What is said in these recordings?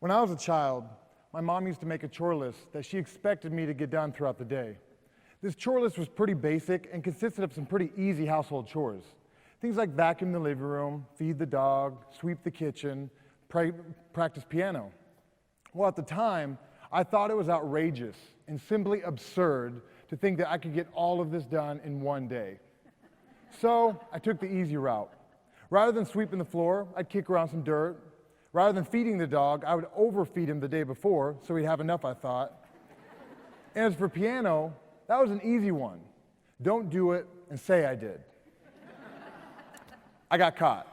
When I was a child, my mom used to make a chore list that she expected me to get done throughout the day. This chore list was pretty basic and consisted of some pretty easy household chores. Things like vacuum the living room, feed the dog, sweep the kitchen, practice piano. Well, at the time, I thought it was outrageous and simply absurd to think that I could get all of this done in one day. So I took the easy route. Rather than sweeping the floor, I'd kick around some dirt. Rather than feeding the dog, I would overfeed him the day before, so he'd have enough, I thought. And as for piano, that was an easy one. Don't do it and say I did. I got caught.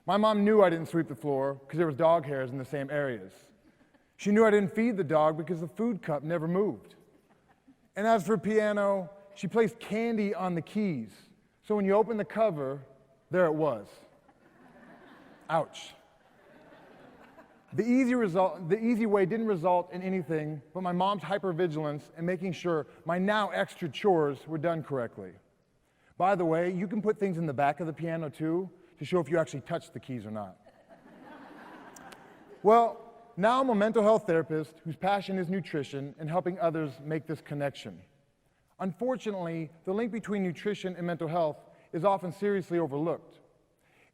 My mom knew I didn't sweep the floor because there was dog hairs in the same areas. She knew I didn't feed the dog because the food cup never moved. And as for piano, she placed candy on the keys. So when you open the cover, there it was. Ouch. The easy way didn't result in anything but my mom's hypervigilance and making sure my now extra chores were done correctly. By the way, you can put things in the back of the piano too to show if you actually touched the keys or not. Well, now I'm a mental health therapist whose passion is nutrition and helping others make this connection. Unfortunately, the link between nutrition and mental health is often seriously overlooked.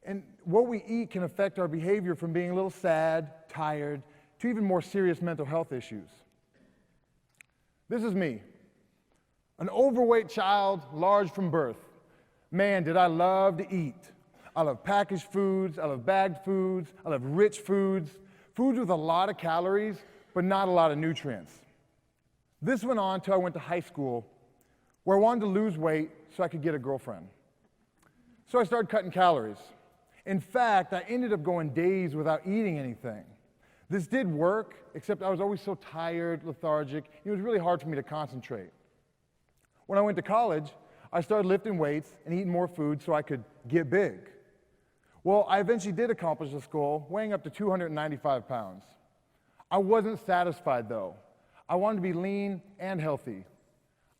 And what we eat can affect our behavior from being a little sad, tired, to even more serious mental health issues. This is me, an overweight child, large from birth. Man, did I love to eat. I love packaged foods, I love bagged foods, I love rich foods, foods with a lot of calories, but not a lot of nutrients. This went on until I went to high school, where I wanted to lose weight so I could get a girlfriend. So I started cutting calories. In fact, I ended up going days without eating anything. This did work, except I was always so tired, lethargic, it was really hard for me to concentrate. When I went to college, I started lifting weights and eating more food so I could get big. Well, I eventually did accomplish this goal, weighing up to 295 pounds. I wasn't satisfied though. I wanted to be lean and healthy.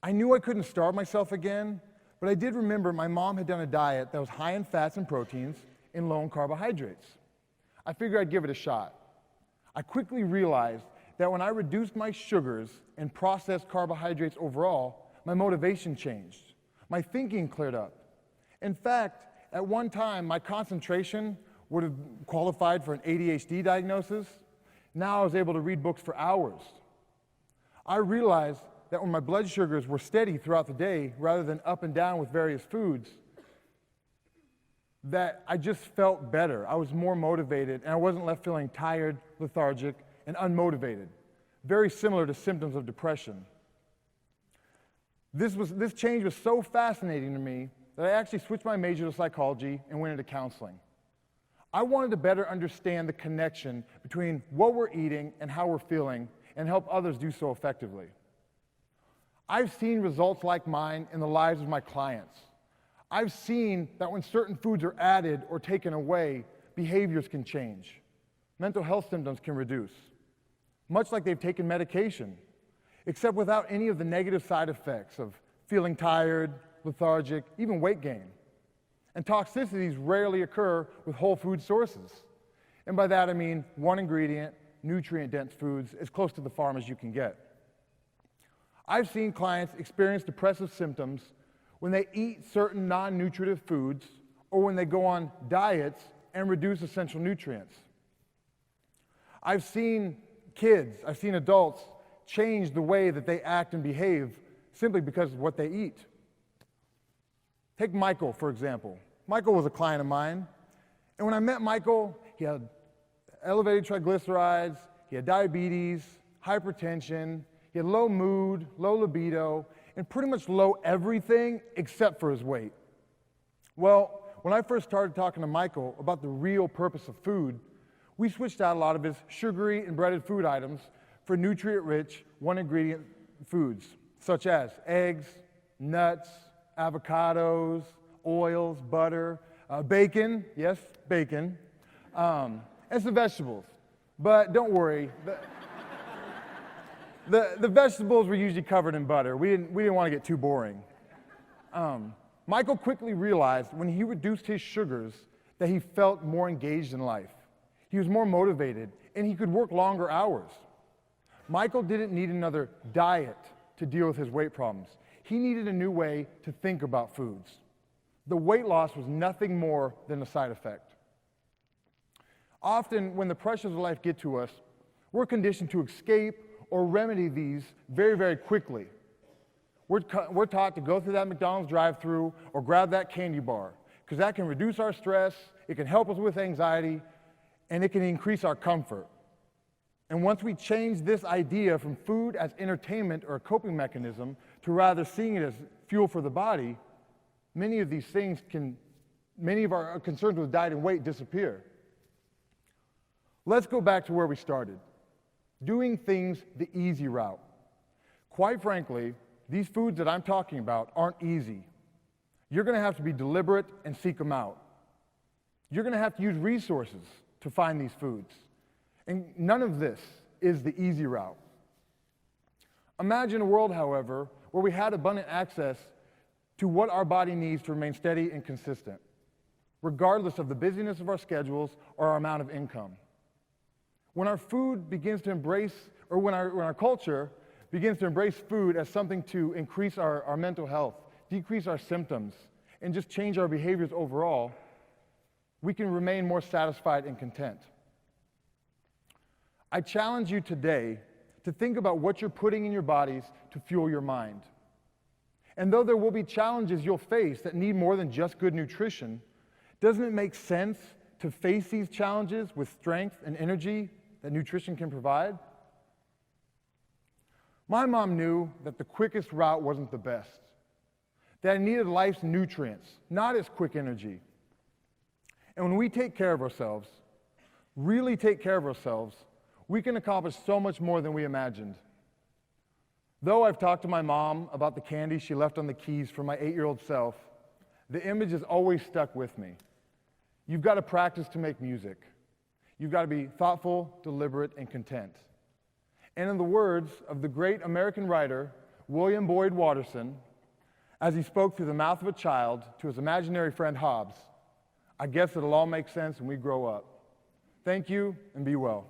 I knew I couldn't starve myself again, but I did remember my mom had done a diet that was high in fats and proteins and low in carbohydrates. I figured I'd give it a shot. I quickly realized that when I reduced my sugars and processed carbohydrates overall, my motivation changed. My thinking cleared up. In fact, at one time, my concentration would have qualified for an ADHD diagnosis. Now I was able to read books for hours. I realized that when my blood sugars were steady throughout the day rather than up and down with various foods, that I just felt better. I was more motivated, and I wasn't left feeling tired, lethargic, and unmotivated. Very similar to symptoms of depression. This change was so fascinating to me that I actually switched my major to psychology and went into counseling. I wanted to better understand the connection between what we're eating and how we're feeling and help others do so effectively. I've seen results like mine in the lives of my clients. I've seen that when certain foods are added or taken away, behaviors can change. Mental health symptoms can reduce, much like they've taken medication, except without any of the negative side effects of feeling tired, lethargic, even weight gain. And toxicities rarely occur with whole food sources. And by that I mean one ingredient, nutrient-dense foods as close to the farm as you can get. I've seen clients experience depressive symptoms when they eat certain non-nutritive foods or when they go on diets and reduce essential nutrients. I've seen kids, I've seen adults change the way that they act and behave simply because of what they eat. Take Michael, for example. Michael was a client of mine, and when I met Michael, he had elevated triglycerides, he had diabetes, hypertension, he had low mood, low libido, and pretty much low everything except for his weight. Well, when I first started talking to Michael about the real purpose of food, we switched out a lot of his sugary and breaded food items for nutrient-rich, one-ingredient foods, such as eggs, nuts, avocados, oils, butter, bacon, yes, bacon, and some vegetables. But don't worry, the vegetables were usually covered in butter. We didn't want to get too boring. Michael quickly realized when he reduced his sugars that he felt more engaged in life. He was more motivated, and he could work longer hours. Michael didn't need another diet to deal with his weight problems. He needed a new way to think about foods. The weight loss was nothing more than a side effect. Often, when the pressures of life get to us, we're conditioned to escape or remedy these very, very quickly. We're taught to go through that McDonald's drive-thru or grab that candy bar, because that can reduce our stress, it can help us with anxiety, and it can increase our comfort. And once we change this idea from food as entertainment or a coping mechanism to rather seeing it as fuel for the body, many of our concerns with diet and weight disappear. Let's go back to where we started. Doing things the easy route. Quite frankly, these foods that I'm talking about aren't easy. You're going to have to be deliberate and seek them out. You're going to have to use resources to find these foods. And none of this is the easy route. Imagine a world, however, where we had abundant access to what our body needs to remain steady and consistent, regardless of the busyness of our schedules or our amount of income. When our food begins to embrace, or when our culture begins to embrace food as something to increase our mental health, decrease our symptoms, and just change our behaviors overall, we can remain more satisfied and content. I challenge you today to think about what you're putting in your bodies to fuel your mind. And though there will be challenges you'll face that need more than just good nutrition, doesn't it make sense to face these challenges with strength and energy that nutrition can provide? My mom knew that the quickest route wasn't the best, that I needed life's nutrients, not its quick energy. And when we take care of ourselves, really take care of ourselves, we can accomplish so much more than we imagined. Though I've talked to my mom about the candy she left on the keys for my 8-year-old self, the image has always stuck with me. You've got to practice to make music. You've got to be thoughtful, deliberate, and content. And in the words of the great American writer, William Boyd Watterson, as he spoke through the mouth of a child to his imaginary friend Hobbes, I guess it'll all make sense when we grow up. Thank you, and be well.